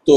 تو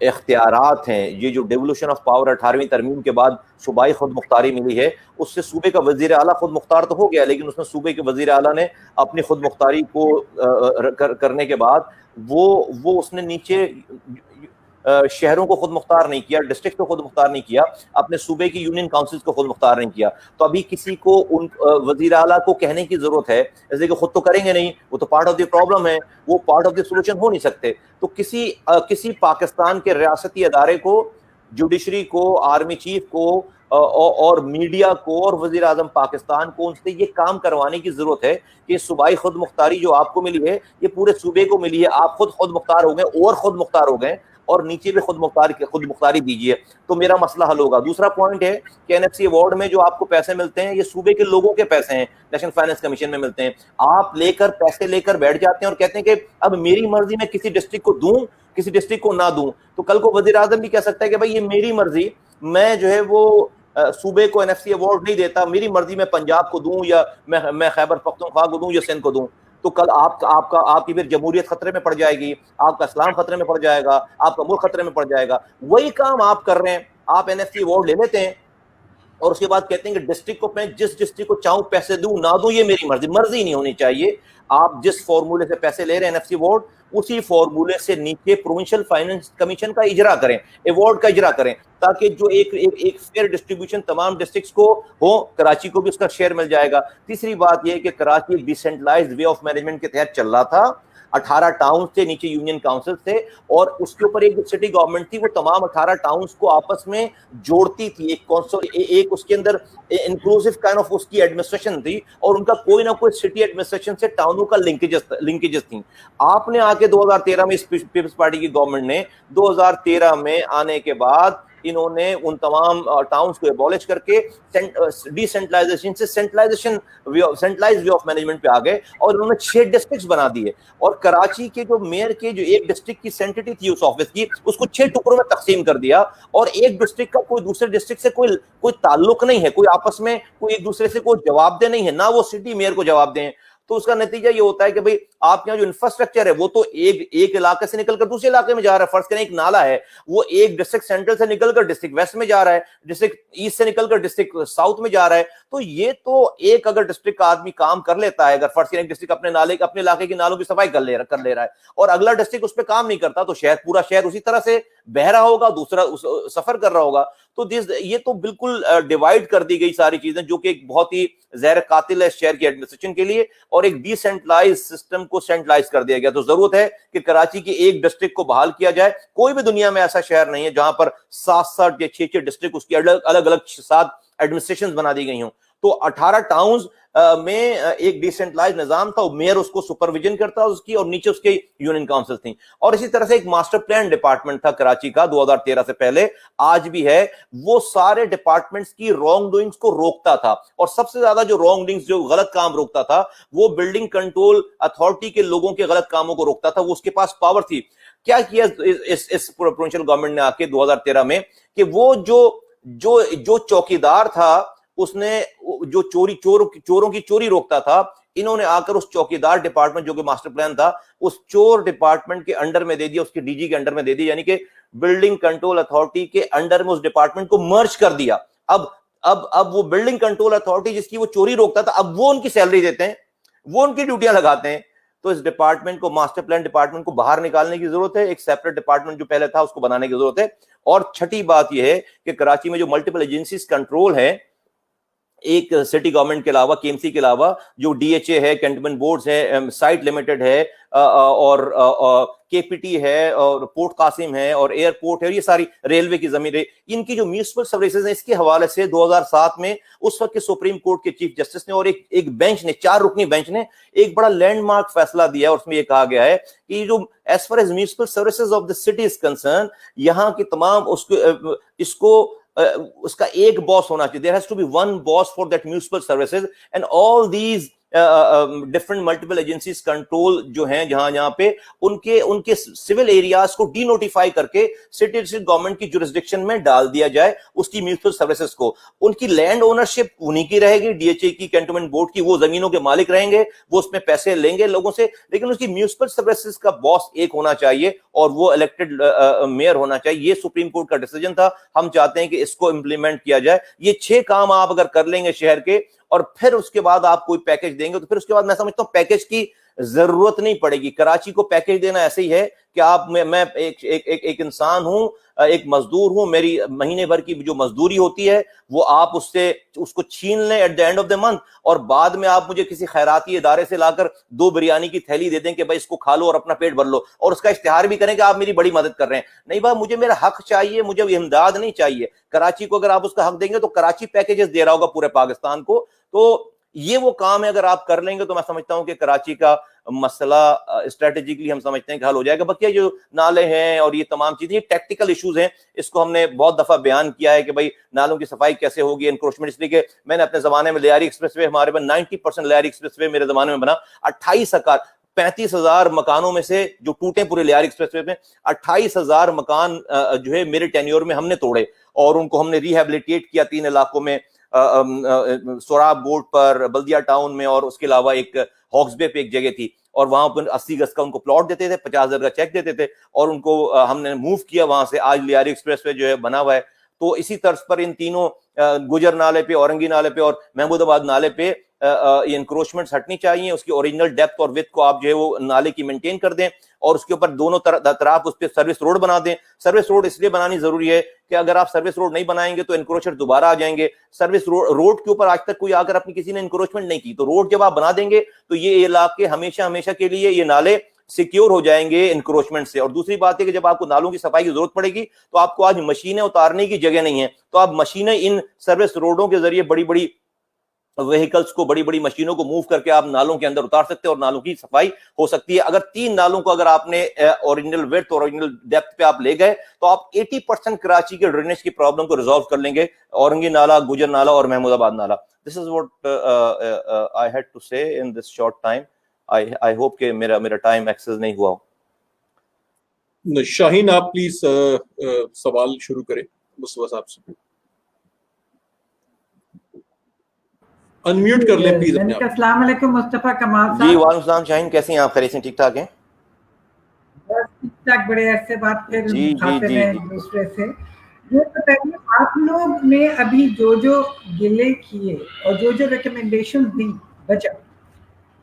اختیارات ہیں، یہ جو ڈیولوشن آف پاور 18ویں ترمیم کے بعد صوبائی خود مختاری ملی ہے، اس سے صوبے کا وزیر اعلیٰ خود مختار تو ہو گیا، لیکن اس میں صوبے کے وزیر اعلیٰ نے اپنی خود مختاری کو کرنے کے بعد وہ اس نے نیچے شہروں کو خود مختار نہیں کیا، ڈسٹرکٹ کو خود مختار نہیں کیا، اپنے صوبے کی یونین کاؤنسلز کو خود مختار نہیں کیا. تو ابھی کسی کو ان وزیر اعلیٰ کو کہنے کی ضرورت ہے، جیسے کہ خود تو کریں گے نہیں، وہ تو پارٹ آف دی پرابلم ہے، وہ پارٹ آف دی سولوشن ہو نہیں سکتے. تو کسی پاکستان کے ریاستی ادارے کو، جوڈیشری کو، آرمی چیف کو اور میڈیا کو اور وزیر اعظم پاکستان کو ان سے یہ کام کروانے کی ضرورت ہے کہ صوبائی خود مختاری جو آپ کو ملی ہے یہ پورے صوبے کو ملی ہے، آپ خود مختار ہو گئے اور خود مختار ہو گئے اور نیچے بھی خود مختاری دیجیے، تو میرا مسئلہ حل ہوگا. دوسرا پوائنٹ ہے کہ این ایف سی ایوارڈ میں جو آپ کو پیسے ملتے ہیں یہ صوبے کے لوگوں کے پیسے ہیں، نیشنل فائنانس کمیشن میں ملتے ہیں. آپ پیسے لے کر بیٹھ جاتے ہیں اور کہتے ہیں کہ اب میری مرضی میں کسی ڈسٹرکٹ کو دوں، کسی ڈسٹرکٹ کو نہ دوں. تو کل کو وزیر اعظم بھی کہہ سکتا ہے کہ بھائی یہ میری مرضی، میں جو ہے وہ صوبے کو این ایف سی ایوارڈ نہیں دیتا، میری مرضی میں پنجاب کو دوں یا میں خیبر پختونخوا کو دوں یا سندھ کو دوں. تو کل آپ کی پھر جمہوریت خطرے میں پڑ جائے گی، آپ کا اسلام خطرے میں پڑ جائے گا، آپ کا ملک خطرے میں پڑ جائے گا. وہی کام آپ کر رہے ہیں، آپ این ایف سی ایوارڈ لے لیتے ہیں اور اس کے بعد کہتے ہیں کہ ڈسٹرکٹ کو میں جس ڈسٹرکٹ کو چاہوں پیسے دوں نہ دوں یہ میری مرضی نہیں ہونی چاہیے. آپ جس فارمولے سے پیسے لے رہے ہیں این ایف سی ایوارڈ، اسی فارمولے سے نیچے پروونشل فائنانس کمیشن کا اجرا کریں، ایوارڈ کا اجرا کریں، تاکہ جو ایک فیئر ڈسٹریبیوشن تمام ڈسٹرکٹس کو ہو. کراچی کو بھی اس کا شیئر مل جائے گا. تیسری بات یہ کہ کراچی ایک ڈیسینٹرلائزڈ وے آف مینجمنٹ کے تحت چل رہا تھا، 18 ٹاؤن تھے، نیچے یونین کاؤنسل تھے، اور اس کے اوپر ایک سٹی گورنمنٹ تھی، وہ تمام 18 ٹاؤنس کو آپس میں جوڑتی تھی، ایک اس کے اندر انکلوسیو کائنڈ آف اس کی ایڈمنسٹریشن تھی، اور ان کا کوئی نہ کوئی سٹی ایڈمنسٹریشن سے ٹاؤنوں کا لنکیجز تھیں. آپ نے آ کے 2013 میں پیپلز پارٹی کی گورنمنٹ نے 2013 میں آنے کے بعد انہوں نے ان تمام ٹاؤنز کو ایبولش کر کے ڈی سینٹرلائزیشن سے centralization centralized way of management پہ آ گئے، اور انہوں نے 6 ڈسٹرکٹس بنا دیے. اور کراچی کے جو میئر کے جو ایک ڈسٹرکٹ کی سینٹریٹی تھی اس آفس کی، اس کو 6 ٹکڑوں میں تقسیم کر دیا، اور ایک ڈسٹرکٹ کا کوئی دوسرے ڈسٹرکٹ سے کوئی تعلق نہیں ہے، کوئی آپس میں کوئی ایک دوسرے سے کوئی جواب دہ نہیں ہے، نہ وہ سٹی میئر کو جواب دیں. تو اس کا نتیجہ یہ ہوتا ہے کہ بھئی آپ کے یہاں جو انفراسٹرکچر ہے وہ تو ایک علاقے سے نکل کر دوسرے علاقے میں جا رہا ہے. فرض کریں ایک نالا ہے، وہ ایک ڈسٹرکٹ سینٹرل سے نکل کر ڈسٹرکٹ ویسٹ میں جا رہا ہے، ڈسٹرکٹ ایسٹ سے نکل کر ڈسٹرکٹ ساؤتھ میں جا رہا ہے. تو یہ تو ایک اگر ڈسٹرکٹ کا آدمی کام کر لیتا ہے، اگر فرض کریں ایک ڈسٹرکٹ اپنے علاقے کے نالوں کی صفائی کر لے رہا ہے اور اگلا ڈسٹرکٹ اس پہ کام نہیں کرتا، تو پورا شہر اسی طرح سے بہ رہا ہوگا، دوسرا سفر کر رہا ہوگا. تو یہ تو بالکل ڈیوائڈ کر دی گئی ساری چیزیں، جو کہ ایک بہت ہی زہر قاتل ہے شہر کی ایڈمنسٹریشن کے لیے، اور ایک ڈی سینٹرلائز سسٹم کو سینٹرلائز کر دیا گیا. تو ضرورت ہے کہ کراچی کے ایک ڈسٹرکٹ کو بحال کیا جائے. کوئی بھی دنیا میں ایسا شہر نہیں ہے جہاں پر 7 یا 6 ڈسٹرکٹ اس کی الگ 7 ایڈمنسٹریشن بنا دی گئی ہوں. تو 18 ٹاؤنز میں ایک ڈیسینٹرلائز نظام تھا، میئر اس کو سپرویژن کرتا اس کی، اور نیچے اس کے یونین کاؤنسل تھیں. اور اسی طرح سے ایک ماسٹر پلان ڈپارٹمنٹ تھا کراچی کا 2013 سے پہلے، آج بھی ہے. وہ سارے ڈپارٹمنٹس کی رانگ ڈوئنگز کو روکتا تھا، اور سب سے زیادہ جو رانگ ڈوئنگز جو غلط کام روکتا تھا وہ بلڈنگ کنٹرول اتھارٹی کے لوگوں کے غلط کاموں کو روکتا تھا. وہ اس کے پاس پاور تھی. کیا کیا اس پروونشل گورنمنٹ نے آ کے 2013 میں کہ وہ جو چوکیدار تھا، اس نے جو چوروں کی چوری روکتا تھا، انہوں نے آ کر اس چوکیدار ڈپارٹمنٹ جو کہ ماسٹر پلان تھا اس چور ڈپارٹمنٹ کے انڈر میں دے دیا، اس کے ڈی جی کے انڈر میں دے دیا، یعنی کہ بلڈنگ کنٹرول اتھارٹی کے انڈر میں اس ڈپارٹمنٹ کو مرج کر دیا. اب وہ بلڈنگ کنٹرول اتھارٹی جس کی وہ چوری روکتا تھا، اب وہ ان کی سیلری دیتے ہیں، وہ ان کی ڈیوٹیاں لگاتے ہیں. تو اس ڈپارٹمنٹ کو، ماسٹر پلان ڈپارٹمنٹ کو باہر نکالنے کی ضرورت ہے، ایک سیپریٹ ڈپارٹمنٹ جو پہلے تھا اس کو بنانے کی ضرورت ہے. اور چھٹی بات یہ ہے کہ کراچی میں جو ملٹیپل ایجنسیز کنٹرول ہیں، ایک سٹی گورنمنٹ کے علاوہ، کے ایم سی کے علاوہ، جو ڈی ایچ اے ہے، کینٹونمنٹ بورڈز ہے، سائٹ لمیٹڈ ہے، اور کے پی ٹی ہے، اور پورٹ قاسم ہے، اور ایئرپورٹ ہے، یہ ساری ریلوے کی زمین ہے، ان کی جو میونسپل سروسز ہیں، اس کے حوالے سے 2007 میں اس وقت کے سپریم کورٹ کے چیف جسٹس نے اور ایک بینچ نے، 4 رکنی بینچ نے ایک بڑا لینڈ مارک فیصلہ دیا، اور اس میں یہ کہا گیا ہے کہ یہ جو as far as municipal services of the city is concern, یہاں کی تمام اس کا ایک باس ہونا چاہیے. there has to be one boss for that municipal services, and all these different multiple agencies control جو ہیں جہاں جہاں پہ ان کے سول ایریاز کو ڈی نوٹیفائی کر کے سٹی گورنمنٹ کی جورسڈکشن میں ڈال دیا جائے اس کی میونسپل سروسز کو. ان کی لینڈ اونرشپ انہی کی رہے گی, ڈی ایچ اے کی, کینٹونمنٹ بورڈ کی, وہ زمینوں کے مالک رہیں گے, وہ اس میں پیسے لیں گے لوگوں سے, لیکن اس کی میونسپل سروسز کا باس ایک ہونا چاہیے اور وہ الیکٹڈ میئر ہونا چاہیے. یہ سپریم کورٹ کا ڈیسیجن تھا, ہم چاہتے ہیں کہ اس کو امپلیمنٹ کیا جائے. یہ 6 کام آپ اگر کر لیں گے شہر کے اور پھر اس کے بعد آپ کوئی پیکج دیں گے تو پھر اس کے بعد میں سمجھتا ہوں پیکج کی ضرورت نہیں پڑے گی. کراچی کو پیکج دینا ایسے ہی ہے کہ آپ میں ایک انسان ہوں, ایک مزدور ہوں, میری مہینے بھر کی جو مزدوری ہوتی ہے وہ آپ اس کو چھین لیں at the end of the month, اور بعد میں آپ مجھے کسی خیراتی ادارے سے لا کر 2 بریانی کی تھیلی دے دیں کہ بھائی اس کو کھا لو اور اپنا پیٹ بھر لو, اور اس کا اشتہار بھی کریں کہ آپ میری بڑی مدد کر رہے ہیں. نہیں بھائی, مجھے میرا حق چاہیے, مجھے امداد نہیں چاہیے. کراچی کو اگر آپ اس کا حق دیں گے تو کراچی پیکیجز دے رہا ہوگا پورے پاکستان کو. تو یہ وہ کام ہے اگر آپ کر لیں گے تو میں سمجھتا ہوں کہ کراچی کا مسئلہ اسٹریٹجیکلی ہم سمجھتے ہیں کہ حل ہو جائے گا. بقیہ جو نالے ہیں اور یہ تمام چیزیں یہ ٹیکٹیکل ایشوز ہیں, اس کو ہم نے بہت دفعہ بیان کیا ہے کہ بھائی نالوں کی صفائی کیسے ہوگی, انکروچمنٹ. اس لیے کہ میں نے اپنے زمانے میں لیاری ایکسپریس وے, ہمارے پاس 90% لیاری ایکسپریس وے میرے زمانے میں بنا. 35,000 مکانوں میں سے جو ٹوٹے پورے لیاری ایکسپریس وے میں 28,000 مکان جو ہے میرے ٹینیور میں ہم نے توڑے اور ان کو ہم نے ریہیبلیٹیٹ کیا 3 علاقوں میں, سوراب بورڈ پر, بلدیہ ٹاؤن میں, اور اس کے علاوہ ایک ہاکس بے پہ ایک جگہ تھی, اور وہاں پر 80 گز کا ان کو پلاٹ دیتے تھے, 50,000 کا چیک دیتے تھے, اور ان کو ہم نے موو کیا وہاں سے. آج لیاری ایکسپریس وے جو ہے بنا ہوا ہے. تو اسی طرز پر ان تینوں گجر نالے پہ, اورنگی نالے پہ اور محمود آباد نالے پہ یہ انکروچمنٹس ہٹنی چاہیے. اس کی اوریجنل ڈیپتھ اور وڈتھ کو آپ جو ہے وہ نالے کی مینٹین کر دیں, اور اس کے اوپر دونوں طرف اس پہ سروس روڈ بنا دیں. سروس روڈ اس لیے بنانی ضروری ہے کہ اگر آپ سروس روڈ نہیں بنائیں گے تو انکروچر دوبارہ آ جائیں گے. سروس روڈ کے اوپر آج تک کوئی اگر اپنی کسی نے انکروچمنٹ نہیں کی, تو روڈ جب آپ بنا دیں گے تو یہ علاقے ہمیشہ کے لیے یہ نالے سیکیور ہو جائیں گے انکروچمنٹ سے. اور دوسری بات ہے کہ جب آپ کو نالوں کی صفائی کی ضرورت پڑے گی تو آپ کو آج مشینیں اتارنے کی جگہ نہیں ہے, تو آپ مشینیں ان سروس روڈوں کے ذریعے بڑی وہیکلز کو, بڑی مشینوں کو موو کر کے آپ نالوں کے اندر اتار سکتے ہیں اور نالوں کی صفائی ہو سکتی ہے. اگر 3 نالوں کو اگر آپ نے اوریجنل وڈتھ اور اوریجنل ڈیپتھ پہ آپ لے گئے تو آپ 80% کراچی کے ڈرینیج کی پرابلم کو ریزالو کر لیں گے. اورنگی نالا, گجر نالا اور محمود آباد نالا. This is what I had to سے in this short time. I hope کہ میرا ٹائم ایکسس نہیں ہوا ہو. شاہین آپ پلیز سوال شروع کریں مصطفیٰ صاحب سے. انمیوٹ کر لیں پلیز. السلام علیکم مصطفیٰ کمال صاحب. جی وعلیکم السلام شاہین, کیسے ہیں آپ؟ خیریت سے ٹھیک ٹھاک ہیں؟ بس ٹھیک ٹھاک, بڑے عرصے بعد پھر مخاطب ہیں ایک دوسرے سے. یہ بتائیے آپ لوگ نے ابھی جو گلے کیے اور جو ریکمنڈیشن دی بجٹ,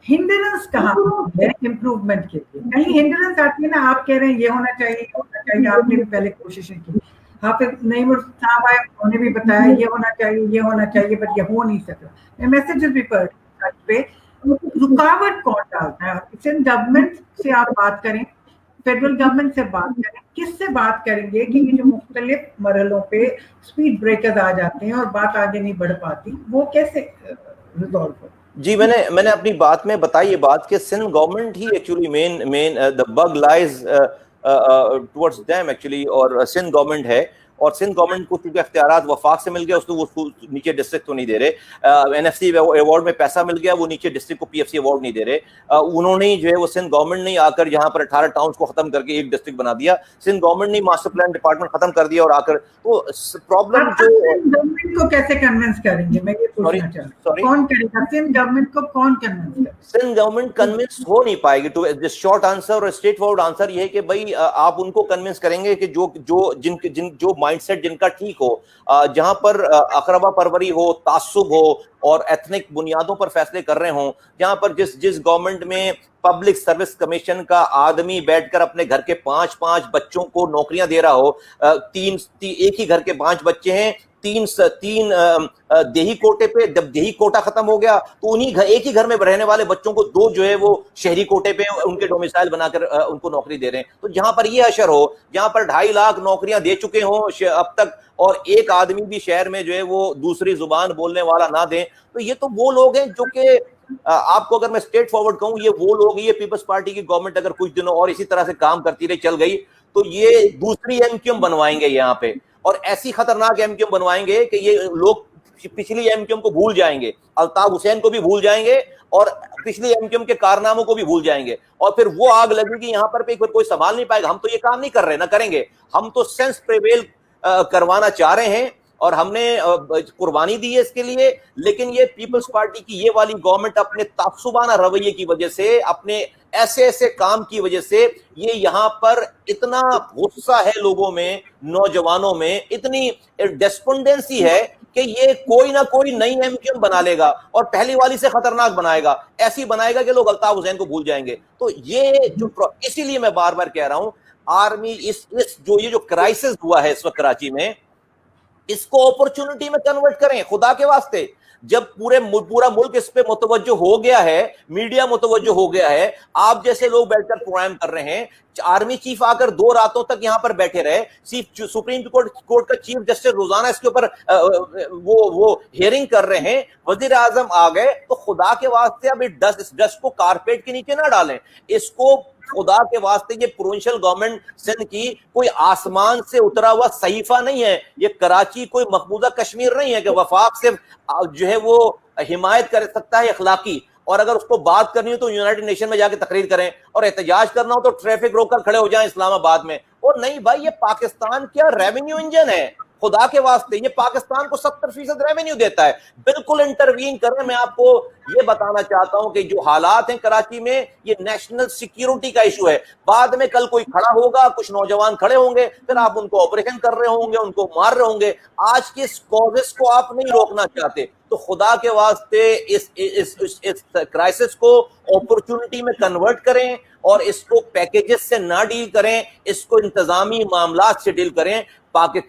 ہنڈرنس کہاں ہے امپروومنٹ کے لیے؟ کہیں ہنڈرنس آتی ہے نا, آپ کہہ رہے ہیں یہ ہونا چاہیے, آپ نے بھی پہلے کوششیں کی, حافظ نعیم صاحب آئے انہوں نے بھی بتایا یہ ہونا چاہیے بٹ یہ ہو نہیں سکا. میں میسیجز بھی پہ رکاوٹ کون ڈالتا ہے؟ سندھ گورنمنٹ سے آپ بات کریں, فیڈرل گورنمنٹ سے بات کریں, کس سے بات کریں گے کہ یہ جو مختلف مرحلوں پہ اسپیڈ بریکرز آ جاتے ہیں اور بات آگے نہیں بڑھ پاتی, وہ کیسے ریزالو ہو؟ جی میں نے اپنی بات میں بتائی یہ بات کہ Sindh government he actually mean the bug lies towards them actually, اور سندھ گورنمنٹ ہے, اور سندھ گورنمنٹ کو چونکہ اختیارات وفاق سے مل گیا, اس کو وہ نیچے ڈسٹرکٹ کو نہیں دے رہے. این ایف سی ایوارڈ میں پیسہ مل گیا, وہ نیچے ڈسٹرکٹ کو پی ایف سی ایوارڈ نہیں دے رہے. انہوں نے جو ہے وہ سندھ گورنمنٹ نے آ کر جہاں پر 18 ٹاؤنس کو ختم کر کے ایک ڈسٹرکٹ بنا دیا, سندھ گورنمنٹ نے ماسٹر پلان ڈپارٹمنٹ ختم کر دیا, اور آ کر تو پرابلم جو گورنمنٹ کو کیسے کنونس کریں گے, میں یہ پوچھنا چاہتا ہوں, کون کرے گا سندھ گورنمنٹ کو, کون کنونس کرے گا؟ سندھ گورنمنٹ کنونس ہو نہیں پائے گی. ٹو دس شارٹ آنسر اور اسٹریٹ فارورڈ آنسر یہ ہے کہ بھائی آپ ان کو کنونس کریں گے کہ جو مائنڈ سیٹ جن کا ٹھیک ہو, جہاں پر اقربا پروری ہو, تعصب ہو اور ایتھنک بنیادوں پر فیصلے کر رہے ہوں, جہاں پر جس گورنمنٹ میں پبلک سروس کمیشن کا آدمی بیٹھ کر اپنے گھر کے 5 بچوں کو نوکریاں دے رہا ہو, ایک ہی گھر کے 5 بچے ہیں, 3 دیہی کوٹے پہ, جب دیہی کوٹا ختم ہو گیا تو ایک ہی گھر میں رہنے والے بچوں کو 2 جو ہے وہ شہری کوٹے پہ ان کے ڈومیسائل بنا کر ان کو نوکری دے رہے ہیں. تو جہاں پر یہ اشر ہو, جہاں پر 2.5 لاکھ نوکریاں دے چکے ہوں اب تک, اور ایک آدمی بھی شہر میں جو ہے وہ دوسری زبان بولنے والا نہ دیں, تو یہ تو وہ لوگ ہیں جو کہ آپ کو اگر میں اسٹریٹ فارورڈ کہوں, یہ وہ لوگ, یہ پیپلز پارٹی کی گورنمنٹ اگر کچھ دنوں اور اسی طرح سے کام کرتی رہی, چل گئی, تو یہ دوسری ایم کیو ایم بنوائیں گے یہاں پہ, اور ایسی خطرناک ایم کیو ایم بنوائیں گے کہ یہ لوگ پچھلی ایم کیو ایم کو بھول جائیں گے, الطاف حسین کو بھی بھول جائیں گے, اور پچھلی MQM کے کارناموں کو بھی بھول جائیں گے, اور پھر وہ آگ لگے گی یہاں پر پہ کوئی سنبھال نہیں پائے گا. ہم تو یہ کام نہیں کر رہے, نہ کریں گے. ہم تو سینس پریویل کروانا چاہ رہے ہیں اور ہم نے قربانی دی ہے اس کے لیے, لیکن یہ پیپلز پارٹی کی یہ والی گورنمنٹ اپنے تعصبانہ رویے کی وجہ سے, اپنے ایسے کام کی وجہ سے, یہ یہاں پر اتنا غصہ ہے لوگوں میں, نوجوانوں میں اتنی ڈسپنڈنسی ہے کہ یہ کوئی نہ کوئی نئی MQM بنا لے گا اور پہلی والی سے خطرناک بنائے گا, ایسی بنائے گا کہ لوگ الطاف حسین کو بھول جائیں گے. تو یہ جو اسی لیے میں بار بار کہہ رہا ہوں, آرمی یہ جو کرائسس ہوا ہے اس وقت کراچی میں, اس کو اپرچونٹی میں کنورٹ کریں خدا کے واسطے. جب پورا ملک اس پہ متوجہ ہو گیا ہے, میڈیا متوجہ ہو گیا ہے, آپ جیسے لوگ بیٹھ کر پروگرام کر رہے ہیں, آرمی چیف آ کر 2 راتوں تک یہاں پر بیٹھے رہے, سپریم کورٹ کا چیف جسٹس روزانہ اس کے اوپر وہ ہیئرنگ کر رہے ہیں, وزیر اعظم آ گئے, تو خدا کے واسطے اب اس ڈسٹ کو کارپیٹ کے نیچے نہ ڈالیں. اس کو خدا کے واسطے, یہ پروونشل گورنمنٹ سندھ کی کوئی آسمان سے اترا ہوا صحیفہ نہیں ہے, یہ کراچی کوئی مقبوضہ کشمیر نہیں ہے کہ وفاق صرف جو ہے وہ حمایت کر سکتا ہے اخلاقی, اور اگر اس کو بات کرنی ہو تو یونائٹڈ نیشن میں جا کے تقریر کریں, اور احتجاج کرنا ہو تو ٹریفک روک کر کھڑے ہو جائیں اسلام آباد میں. اور نہیں بھائی, یہ پاکستان کیا ریونیو انجن ہے خدا کے واسطے, یہ پاکستان کو 70% ریونیو دیتا ہے. بالکل انٹروین کریں. میں آپ کو یہ بتانا چاہتا ہوں کہ جو حالات ہیں کراچی میں, یہ نیشنل سیکیورٹی کا ایشو ہے. بعد میں کل کوئی کھڑا ہوگا, کچھ نوجوان کھڑے ہوں گے, پھر آپ ان کو آپریشن کر رہے ہوں گے, ان کو مار رہے ہوں گے. آج کے اس کازز کو آپ نہیں روکنا چاہتے, تو خدا کے واسطے اس کرائسس کو اپرچونٹی میں کنورٹ کریں, اور اس کو پیکیجز سے نہ ڈیل کریں, اس کو انتظامی معاملات سے ڈیل کریں.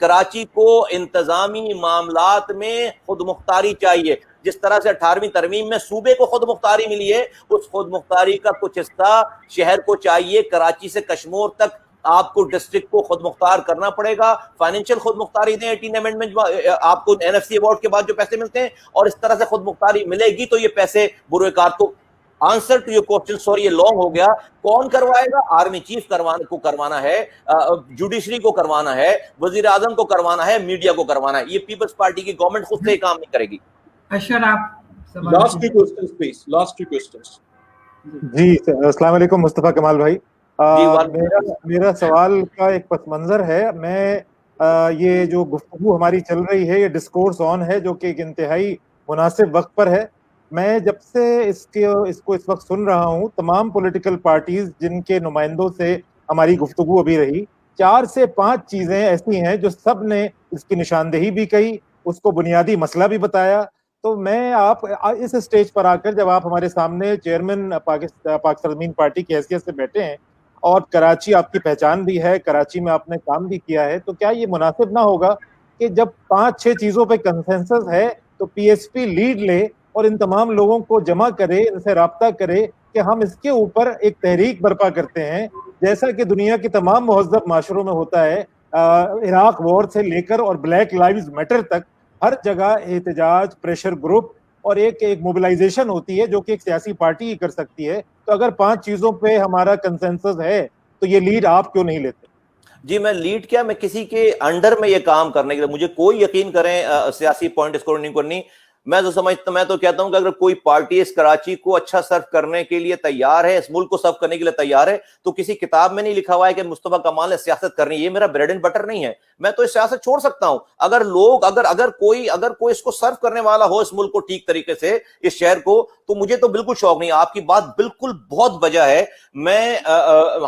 کراچی کو انتظامی معاملات میں خود مختاری چاہیے. جس طرح سے 18ویں ترمیم میں صوبے کو خود مختاری ملی ہے, اس خود مختاری کا کچھ حصہ شہر کو چاہیے. کراچی سے کشمور تک آپ کو ڈسٹرکٹ کو خود مختار کرنا پڑے گا. فائنینشیل خود مختاری دیں 18 امینڈمنٹ, آپ کو NFC ایوارڈ کے بعد جو پیسے ملتے ہیں, اور اس طرح سے خود مختاری ملے گی تو یہ پیسے بروئے کار کو. Answer to your question, sorry یہ لانگ ہو گیا, کون کروائے گا؟ آرمی چیف کروانا ہے, جوڈیشری کو کروانا ہے, وزیر اعظم کو کروانا ہے, میڈیا کو کروانا ہے. یہ پیپلز پارٹی کی گورنمنٹ خود سے کام نہیں کرے گی. اشر آپ last 2 questions please, last 2 questions. جی السلام علیکم مصطفیٰ کمال بھائی. میرا سوال کا ایک پس منظر ہے. میں یہ جو گفتگو ہماری چل رہی ہے, یہ ڈسکورس آن ہے جو کہ ایک انتہائی مناسب وقت پر ہے. میں جب سے اس کو اس وقت سن رہا ہوں, تمام پولیٹیکل پارٹیز جن کے نمائندوں سے ہماری گفتگو ابھی رہی, 4 سے 5 چیزیں ایسی ہیں جو سب نے اس کی نشاندہی بھی کہی, اس کو بنیادی مسئلہ بھی بتایا. تو میں آپ اس اسٹیج پر آ کر, جب آپ ہمارے سامنے چیئرمین پاکستان زمین پارٹی کی حیثیت سے بیٹھے ہیں, اور کراچی آپ کی پہچان بھی ہے, کراچی میں آپ نے کام بھی کیا ہے, تو کیا یہ مناسب نہ ہوگا کہ جب 5-6 چیزوں پہ کنسنسس ہے تو PSP لیڈ لے اور ان تمام لوگوں کو جمع کرے, ان سے رابطہ کرے کہ ہم اس کے اوپر ایک تحریک برپا کرتے ہیں, جیسا کہ دنیا کے تمام مہذب معاشروں میں ہوتا ہے. عراق وار سے لے کر اور بلیک لائیوز میٹر تک ہر جگہ احتجاج, پریشر گروپ اور ایک موبلائزیشن ہوتی ہے جو کہ ایک سیاسی پارٹی ہی کر سکتی ہے. تو اگر 5 چیزوں پہ ہمارا کنسنسس ہے تو یہ لیڈ آپ کیوں نہیں لیتے؟ جی میں لیڈ کیا, میں کسی کے انڈر میں یہ کام کرنے کے لیے, مجھے کوئی یقین کریں سیاسی پوائنٹ اسکور نہیں کرنی. میں تو کہتا ہوں کہ اگر کوئی پارٹی اس کراچی کو اچھا سرو کرنے کے لیے تیار ہے, اس ملک کو سرو کرنے کے لیے تیار ہے, تو کسی کتاب میں نہیں لکھا ہوا ہے کہ مصطفیٰ کمال نے سیاست کرنی. یہ میرا بریڈ اینڈ بٹر نہیں ہے, میں تو اس سیاست چھوڑ سکتا ہوں. اگر کوئی اس کو سرو کرنے والا ہو اس ملک کو ٹھیک طریقے سے, اس شہر کو, تو مجھے تو بالکل شوق نہیں. آپ کی بات بالکل بہت وجہ ہے. میں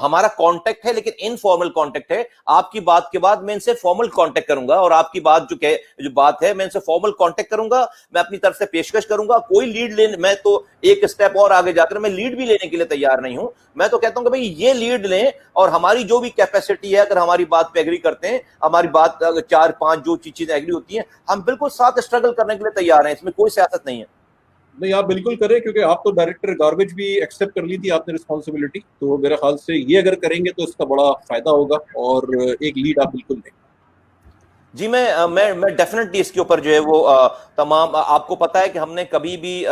ہمارا کانٹیکٹ ہے لیکن انفارمل کانٹیکٹ ہے. آپ کی بات کے بعد میں ان سے فارمل کانٹیکٹ کروں گا, اور آپ کی بات جو بات ہے میں ان سے فارمل کانٹیکٹ کروں گا, میں اپنی طرف سے پیشکش کروں گا. کوئی لیڈ لینے, میں تو ایک اسٹیپ اور آگے جا کر میں لیڈ بھی لینے کے لیے تیار نہیں ہوں. میں تو کہتا ہوں کہ بھئی یہ لیڈ لیں, اور ہماری جو بھی کیپیسٹی ہے, اگر ہماری بات پہ ایگری کرتے ہیں, ہماری بات 4-5 جو چیزیں ایگری ہوتی ہیں, ہم بالکل ساتھ اسٹرگل کرنے کے لیے تیار ہیں. اس میں کوئی سیاست نہیں ہے. نہیں آپ بالکل کریں, کیونکہ آپ تو ڈائریکٹر گاربیج بھی ایکسیپٹ کر لی تھی آپ نے رسپانسبلٹی, تو میرے خیال سے یہ اگر کریں گے تو اس کا بڑا فائدہ ہوگا, اور ایک لیڈ آپ بالکل لیں. جی میں ڈیفینیٹلی اس کے اوپر جو ہے وہ تمام, آپ کو پتا ہے کہ ہم نے کبھی بھی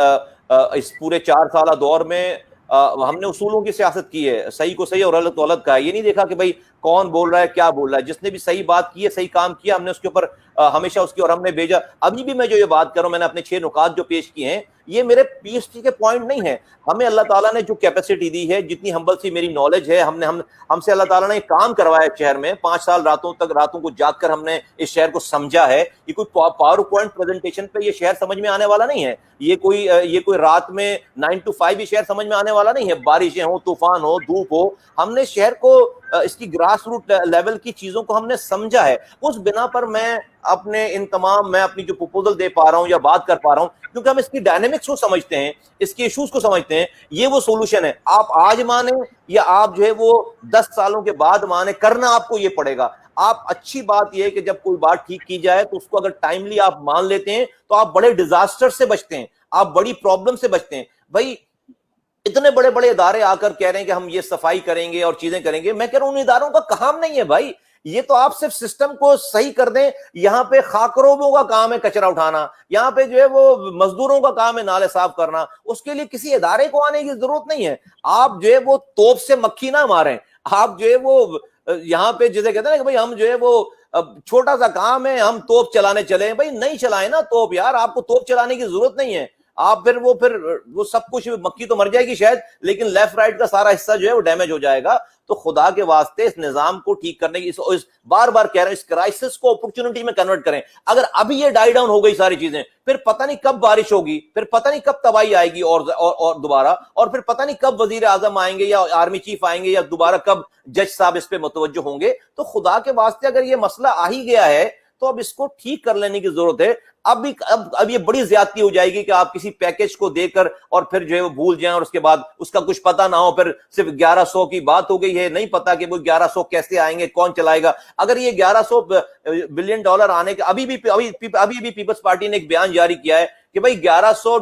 اس پورے 4 سالہ دور میں ہم نے اصولوں کی سیاست کی ہے, صحیح کو صحیح اور غلط کو غلط کہا ہے. یہ نہیں دیکھا کہ بھائی کون بول رہا ہے کیا بول رہا ہے. جس نے بھی صحیح بات کی ہے, صحیح کام کیا, ہم نے اس کے اوپر ہمیشہ اس کی, اور ہم نے بھیجا. ابھی بھی میں جو یہ بات کر رہا ہوں, میں نے اپنے 6 نکات جو پیش کیے ہیں, یہ میرے پی ایچ ڈی کے پوائنٹ نہیں ہیں. ہمیں اللہ تعالیٰ نے جو کیپیسٹی دی ہے, جتنی ہمبل سی میری نالج ہے, ہم سے اللہ تعالیٰ نے کام کروایا شہر میں. 5 سال راتوں کو جاگ کر ہم نے اس شہر کو سمجھا ہے. یہ کوئی پاور پوائنٹ پریزنٹیشن پہ یہ شہر سمجھ میں آنے والا نہیں ہے. یہ کوئی رات میں 9 to 5 یہ شہر سمجھ میں آنے والا نہیں ہے. بارشیں ہوں, طوفان ہو, دھوپ ہو, ہم نے شہر کو اس کی گراس روٹ لیول کی چیزوں کو ہم نے سمجھا ہے. اس بنا پر میں اپنی جو پروپوزل دے پا رہا ہوں یا بات کر پا رہا ہوں, کیونکہ ہم اس کی ڈائنامکس کو سمجھتے ہیں, اس کے ایشوز کو سمجھتے ہیں. یہ وہ سولوشن ہے. آپ آج مانیں یا آپ جو ہے وہ 10 سالوں کے بعد مانیں, کرنا آپ کو یہ پڑے گا. آپ اچھی بات یہ ہے کہ جب کوئی بات ٹھیک کی جائے تو اس کو اگر ٹائملی آپ مان لیتے ہیں تو آپ بڑے ڈیزاسٹر سے بچتے ہیں, آپ بڑی پرابلم سے بچتے ہیں. بھائی اتنے بڑے بڑے ادارے آ کر کہہ رہے ہیں کہ ہم یہ صفائی کریں گے اور چیزیں کریں گے. میں کہہ رہا ہوں ان اداروں کا کام نہیں ہے بھائی, یہ تو آپ صرف سسٹم کو صحیح کر دیں. یہاں پہ خاکروبوں کا کام ہے کچرا اٹھانا, یہاں پہ جو ہے وہ مزدوروں کا کام ہے نالے صاف کرنا. اس کے لیے کسی ادارے کو آنے کی ضرورت نہیں ہے. آپ جو ہے وہ توپ سے مکھی نہ ماریں. آپ جو ہے وہ یہاں پہ جسے کہتے ہیں نا کہ بھائی ہم جو ہے وہ چھوٹا سا کام ہے, ہم توپ چلانے چلے. بھائی نہیں چلائیں نا توپ یار, آپ کو توپ چلانے کی ضرورت نہیں ہے. آپ پھر وہ سب کچھ, مکھی تو مر جائے گی شاید, لیکن لیفٹ رائٹ کا سارا حصہ جو ہے وہ ڈیمیج ہو جائے گا. تو خدا کے واسطے اس نظام کو ٹھیک کرنے کی, بار بار کہہ رہے ہیں, اس کرائسس کو اپرچونٹی میں کنورٹ کریں. اگر ابھی یہ ڈائی ڈاؤن ہو گئی ساری چیزیں, پھر پتہ نہیں کب بارش ہوگی, پھر پتہ نہیں کب تباہی آئے گی اور دوبارہ, اور پھر پتہ نہیں کب وزیر اعظم آئیں گے یا آرمی چیف آئیں گے یا دوبارہ کب جج صاحب اس پہ متوجہ ہوں گے. تو خدا کے واسطے اگر یہ مسئلہ آ ہی گیا ہے تو اب اس کو ٹھیک کر لینے کی ضرورت ہے. اب یہ بڑی زیادتی ہو جائے گی کہ آپ کسی پیکج کو دے کر اور پھر جو ہے وہ بھول جائیں, اور اس کے بعد اس کا کچھ پتہ نہ ہو, پھر صرف 1100 کی بات ہو گئی ہے, نہیں پتا کہ وہ 1100 کیسے آئیں گے, کون چلائے گا. اگر یہ $1100 بلین آنے کے, ابھی بھی پیپلز پارٹی نے ایک بیان جاری کیا ہے کہ بھائی 1100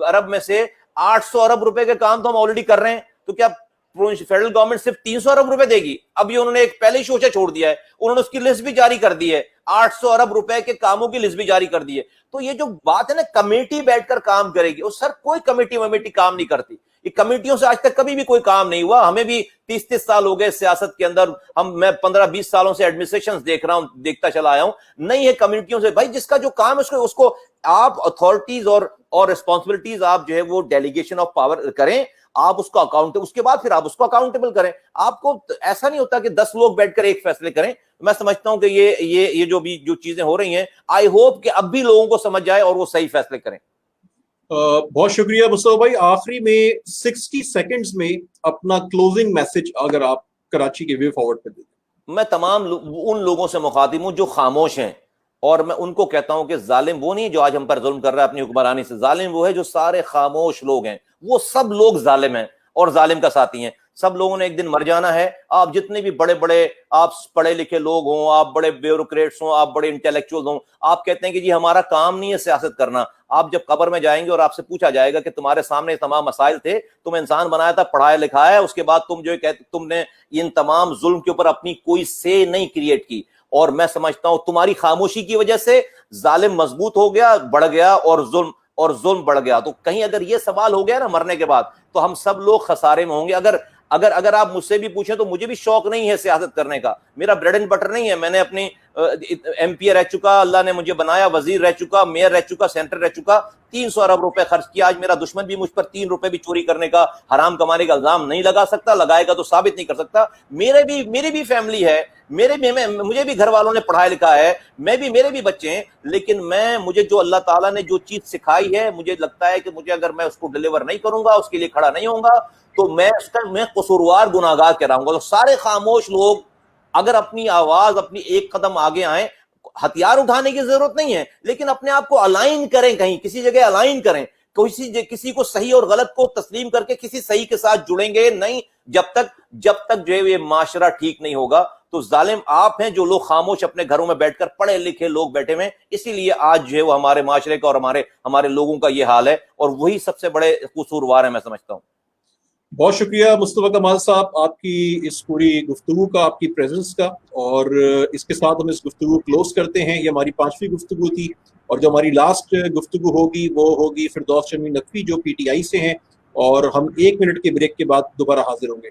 ارب میں سے 800 ارب روپے کے کام تو ہم آلریڈی کر رہے ہیں, تو کیا فیڈرل گورنمنٹ صرف 300 ارب روپے دے گی؟ اب یہ انہوں نے ایک پہلے ہی شوشہ چھوڑ دیا ہے, انہوں نے اس کی لسٹ بھی جاری کر دی ہے, 800 ارب روپے کے کاموں کی لسٹ بھی جاری کر دی ہے. تو یہ جو بات ہے نا کمیٹی بیٹھ کر کام کرے گی, اور سر کوئی کمیٹی کام نہیں کرتی. یہ کمیٹیوں سے آج تک کبھی بھی کوئی کام نہیں ہوا. ہمیں بھی 30 سال ہو گئے سیاست کے اندر, میں 15-20 سالوں سے ایڈمنسٹریشن دیکھتا چلا آیا ہوں. نہیں ہے کمیٹیوں سے بھائی, جس کا جو کام ہے اس کو آپ اتھارٹیز اور ریسپانسبلٹیز آپ جو ہے وہ ڈیلیگیشن آف پاور کریں, آپ اس کو اکاؤنٹ, اس کے بعد پھر آپ اس کو اکاؤنٹیبل کریں. آپ کو ایسا نہیں ہوتا کہ 10 لوگ بیٹھ کر ایک فیصلے کریں. میں سمجھتا ہوں کہ یہ جو چیزیں ہو رہی ہیں, آئی ہوپ کہ اب بھی لوگوں کو سمجھ جائے اور وہ صحیح فیصلے کریں. بہت شکریہ مصطفیٰ بھائی. آخری میں 60 سیکنڈز میں اپنا کلوزنگ میسج اگر آپ کراچی کے وے فارورڈ پہ دیں. میں تمام ان لوگوں سے مخاطب ہوں جو خاموش ہیں, اور میں ان کو کہتا ہوں کہ ظالم وہ نہیں جو آج ہم پر ظلم کر رہا ہے اپنی حکمرانی سے, ظالم وہ ہے جو سارے خاموش لوگ ہیں. وہ سب لوگ ظالم ہیں اور ظالم کا ساتھی ہیں. سب لوگوں نے ایک دن مر جانا ہے. آپ جتنے بھی بڑے آپ پڑھے لکھے لوگ ہوں, آپ بڑے بیوروکریٹس ہوں, آپ بڑے انٹلیکچوئل ہوں, آپ کہتے ہیں کہ جی ہمارا کام نہیں ہے سیاست کرنا. آپ جب قبر میں جائیں گے اور آپ سے پوچھا جائے گا کہ تمہارے سامنے تمام مسائل تھے, تم انسان بنایا تھا, پڑھایا لکھایا, اس کے بعد تم نے ان تمام ظلم کے اوپر اپنی کوئی سے نہیں کریٹ کی. اور میں سمجھتا ہوں تمہاری خاموشی کی وجہ سے ظالم مضبوط ہو گیا, بڑھ گیا, اور ظلم بڑھ گیا. تو کہیں اگر یہ سوال ہو گیا نا مرنے کے بعد, تو ہم سب لوگ خسارے میں ہوں گے. اگر آپ مجھ سے بھی پوچھیں تو مجھے بھی شوق نہیں ہے سیاست کرنے کا, میرا بریڈ اینڈ بٹر نہیں ہے. میں نے اپنی ایم پی رہ چکا, اللہ نے مجھے بنایا, وزیر رہ چکا, میئر رہ چکا, سینٹر رہ چکا, 300 ارب روپے خرچ کیا. آج میرا دشمن بھی مجھ پر 3 روپے بھی چوری کرنے کا, حرام کمانے کا الزام نہیں لگا سکتا, لگائے گا تو ثابت نہیں کر سکتا. میری بھی فیملی ہے, مجھے بھی گھر والوں نے پڑھایا لکھا ہے, میرے بھی بچے ہیں, لیکن مجھے جو اللہ تعالیٰ نے جو چیز سکھائی ہے, مجھے لگتا ہے کہ مجھے اگر میں اس کو ڈلیور نہیں کروں گا, اس کے لیے کھڑا نہیں ہوں گا, تو میں قصوروار گناہگار کہلاؤں گا. تو سارے خاموش لوگ اگر اپنی آواز, اپنی ایک قدم آگے آئیں, ہتھیار اٹھانے کی ضرورت نہیں ہے, لیکن اپنے آپ کو الائن کریں, کہیں کسی جگہ الائن کریں. کسی کو صحیح اور غلط کو تسلیم کر کے کسی صحیح کے ساتھ جڑیں گے نہیں, جب تک جو ہے یہ معاشرہ ٹھیک نہیں ہوگا. تو ظالم آپ ہیں جو لوگ خاموش اپنے گھروں میں بیٹھ کر, پڑھے لکھے لوگ بیٹھے ہوئے, اسی لیے آج جو ہے وہ ہمارے معاشرے کا اور ہمارے لوگوں کا یہ حال ہے, اور وہی سب سے بڑے قصوروار ہیں میں سمجھتا ہوں. بہت شکریہ مصطفیٰ کمال صاحب آپ کی اس پوری گفتگو کا, آپ کی پریزنس کا, اور اس کے ساتھ ہم اس گفتگو کلوز کرتے ہیں. یہ ہماری 5ویں گفتگو تھی, اور جو ہماری لاسٹ گفتگو ہوگی وہ ہوگی فردوس شمی نقوی جو PTI سے ہیں, اور ہم 1 منٹ کے بریک کے بعد دوبارہ حاضر ہوں گے.